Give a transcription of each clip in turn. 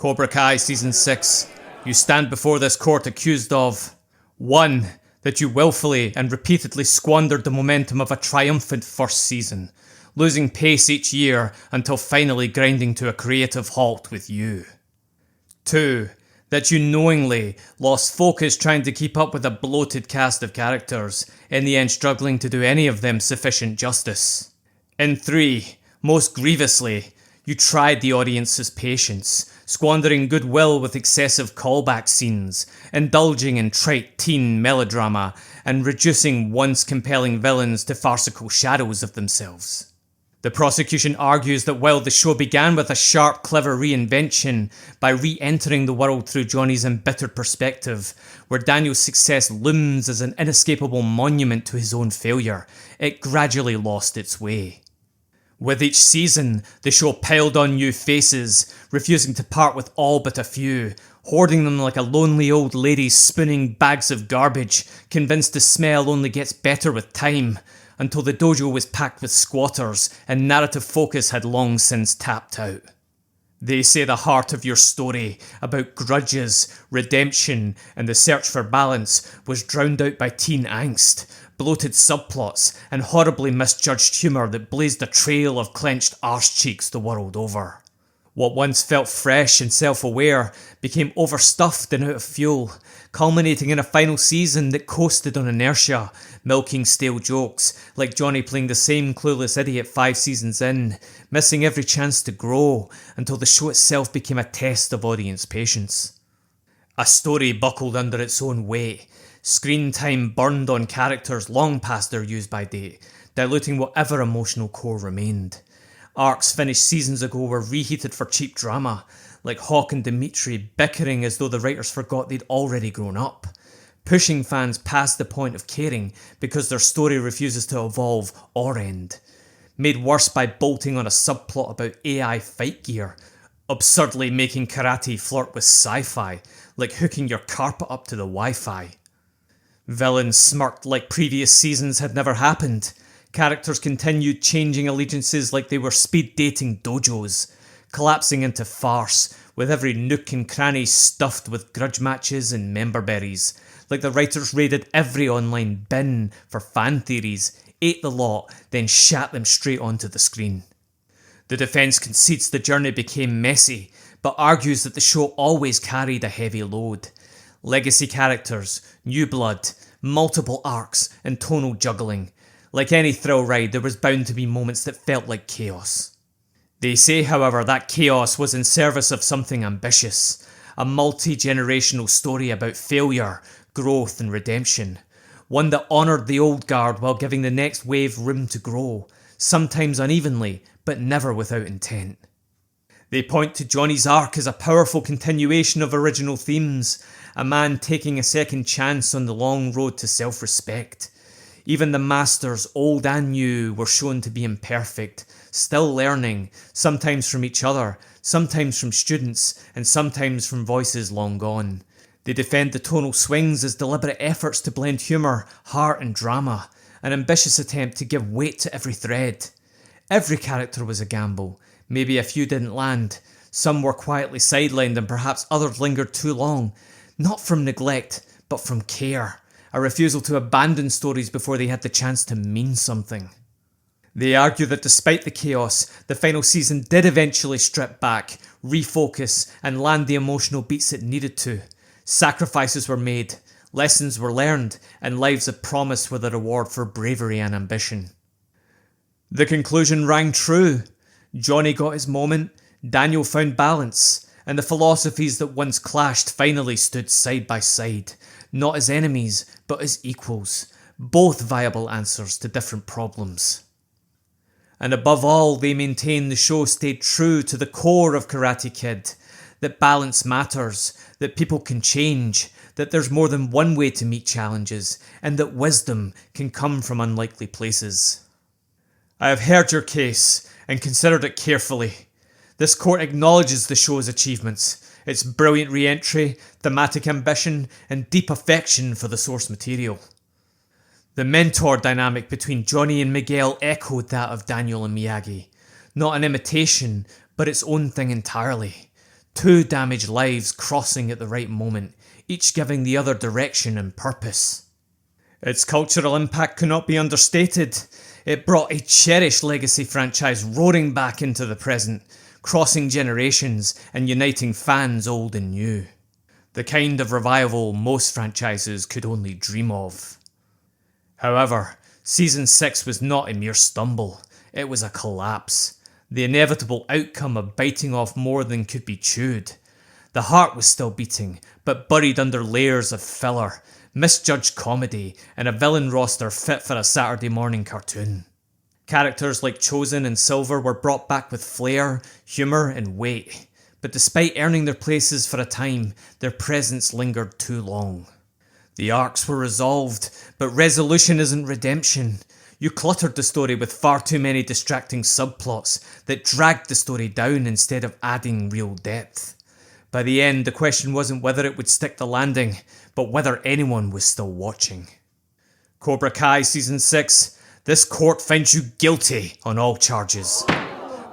Cobra Kai Season 6, you stand before this court accused of 1. That you willfully and repeatedly squandered the momentum of a triumphant first season, losing pace each year until finally grinding to a creative halt with you. 2. That you knowingly lost focus trying to keep up with a bloated cast of characters, in the end struggling to do any of them sufficient justice. And 3. Most grievously, you tried the audience's patience, squandering goodwill with excessive callback scenes, indulging in trite teen melodrama, and reducing once compelling villains to farcical shadows of themselves. The prosecution argues that while the show began with a sharp, clever reinvention by re-entering the world through Johnny's embittered perspective, where Daniel's success looms as an inescapable monument to his own failure, it gradually lost its way. With each season, the show piled on new faces, refusing to part with all but a few, hoarding them like a lonely old lady spooning bags of garbage, convinced the smell only gets better with time, until the dojo was packed with squatters and narrative focus had long since tapped out. They say the heart of your story, about grudges, redemption, and the search for balance, was drowned out by teen angst, bloated subplots, and horribly misjudged humour that blazed a trail of clenched arse cheeks the world over. What once felt fresh and self-aware became overstuffed and out of fuel, culminating in a final season that coasted on inertia, milking stale jokes, like Johnny playing the same clueless idiot 5 seasons in, missing every chance to grow, until the show itself became a test of audience patience. A story buckled under its own weight, screen time burned on characters long past their use-by date, diluting whatever emotional core remained. Arcs finished seasons ago were reheated for cheap drama, like Hawk and Dimitri bickering as though the writers forgot they'd already grown up, pushing fans past the point of caring because their story refuses to evolve or end, made worse by bolting on a subplot about AI fight gear, absurdly making karate flirt with sci-fi, like hooking your carpet up to the Wi-Fi. Villains smirked like previous seasons had never happened. Characters continued changing allegiances like they were speed dating dojos, collapsing into farce, with every nook and cranny stuffed with grudge matches and member berries, like the writers raided every online bin for fan theories, ate the lot, then shat them straight onto the screen. The defence concedes the journey became messy, but argues that the show always carried a heavy load. Legacy characters, new blood, multiple arcs, and tonal juggling. Like any thrill ride, there was bound to be moments that felt like chaos. They say, however, that chaos was in service of something ambitious, a multi-generational story about failure, growth and redemption, one that honoured the old guard while giving the next wave room to grow, sometimes unevenly, but never without intent. They point to Johnny's arc as a powerful continuation of original themes, a man taking a second chance on the long road to self-respect. Even the masters, old and new, were shown to be imperfect, still learning, sometimes from each other, sometimes from students, and sometimes from voices long gone. They defend the tonal swings as deliberate efforts to blend humour, heart and drama, an ambitious attempt to give weight to every thread. Every character was a gamble, maybe a few didn't land, some were quietly sidelined and perhaps others lingered too long, not from neglect, but from care. A refusal to abandon stories before they had the chance to mean something. They argue that despite the chaos, the final season did eventually strip back, refocus, and land the emotional beats it needed to. Sacrifices were made, lessons were learned, and lives of promise were the reward for bravery and ambition. The conclusion rang true. Johnny got his moment, Daniel found balance, and the philosophies that once clashed finally stood side by side. Not as enemies, but as equals, both viable answers to different problems. And above all, they maintain the show stayed true to the core of Karate Kid, that balance matters, that people can change, that there's more than one way to meet challenges, and that wisdom can come from unlikely places. I have heard your case, and considered it carefully. This court acknowledges the show's achievements, its brilliant re-entry, thematic ambition, and deep affection for the source material. The mentor dynamic between Johnny and Miguel echoed that of Daniel and Miyagi. Not an imitation, but its own thing entirely. 2 damaged lives crossing at the right moment, each giving the other direction and purpose. Its cultural impact cannot be understated. It brought a cherished legacy franchise roaring back into the present, crossing generations and uniting fans old and new. The kind of revival most franchises could only dream of. However, Season 6 was not a mere stumble, it was a collapse. The inevitable outcome of biting off more than could be chewed. The heart was still beating, but buried under layers of filler, misjudged comedy, and a villain roster fit for a Saturday morning cartoon. Characters like Chosen and Silver were brought back with flair, humour, and weight, but despite earning their places for a time, their presence lingered too long. The arcs were resolved, but resolution isn't redemption. You cluttered the story with far too many distracting subplots that dragged the story down instead of adding real depth. By the end, the question wasn't whether it would stick the landing, but whether anyone was still watching. Cobra Kai Season 6, this court finds you guilty on all charges.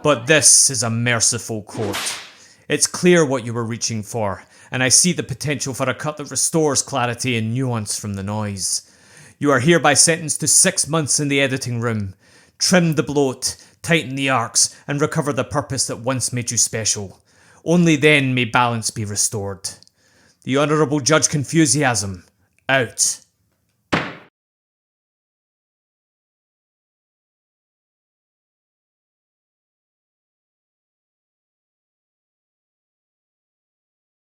But this is a merciful court. It's clear what you were reaching for, and I see the potential for a cut that restores clarity and nuance from the noise. You are hereby sentenced to 6 months in the editing room. Trim the bloat, tighten the arcs, and recover the purpose that once made you special. Only then may balance be restored. The Honourable Judge Confusiasm, out.